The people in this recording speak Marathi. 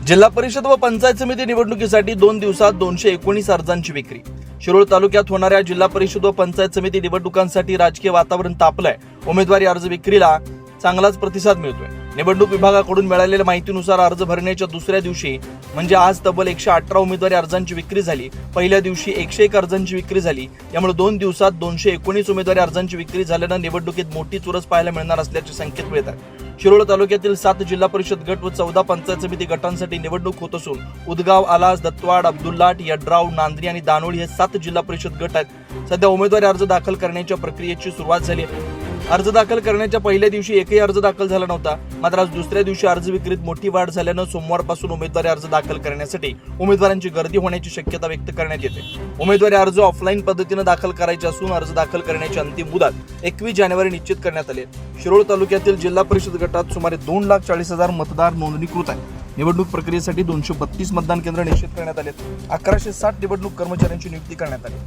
जिल्हा परिषद व पंचायत समिती निवडणुकीसाठी 2 दिवसात 219 अर्जांची विक्री। शिरोळ तालुक्यात होणाऱ्या जिल्हा परिषद व पंचायत समिती निवडणुकांसाठी राजकीय वातावरण तापलंय। उमेदवारी अर्ज विक्रीला चांगलाच प्रतिसाद मिळतोय। निवडणूक विभागाकडून मिळालेल्या माहितीनुसार अर्ज भरण्याच्या दुसऱ्या दिवशी म्हणजे आज तब्बल 118 उमेदवारी अर्जांची विक्री झाली। पहिल्या दिवशी 101 अर्जांची विक्री झाली। यामुळे 2 दिवसात 219 उमेदवारी अर्जांची विक्री झाल्यानं निवडणुकीत मोठी चुरस पाहायला मिळणार असल्याचे संकेत मिळत आहेत। शिरोळ तालुक्यातील 7 जिल्हा परिषद गट व 14 पंचायत समिती गटांसाठी निवडणूक होत असून उदगाव, आलास, दत्तवाड, अब्दुल्लाट, यड्राव, नांदरी आणि दानोळी हे 7 जिल्हा परिषद गट आहेत। सध्या उमेदवारी अर्ज दाखल करण्याच्या प्रक्रियेची सुरुवात झाली आहे। अर्ज दाखल करण्याच्या पहिल्या दिवशी एकही अर्ज दाखल झाला नव्हता। मात्र आज दुसऱ्या दिवशी अर्ज विक्रीत मोठी वाढ झाल्यानं सोमवारपासून उमेदवारी अर्ज दाखल करण्यासाठी उमेदवारांची गर्दी होण्याची शक्यता व्यक्त करण्यात येते। उमेदवारी अर्ज ऑफलाईन पद्धतीने दाखल करायचे असून अर्ज दाखल करण्याची अंतिम मुदत 21 जानेवारी निश्चित करण्यात आली आहे। शिरोळ तालुक्यातील जिल्हा परिषद गटात सुमारे 2,40,000 मतदार नोंदणीकृत आहेत। निवडणूक प्रक्रियेसाठी 232 मतदान केंद्र निश्चित करण्यात आले। 1160 निवडणूक कर्मचाऱ्यांची नियुक्ती करण्यात आली।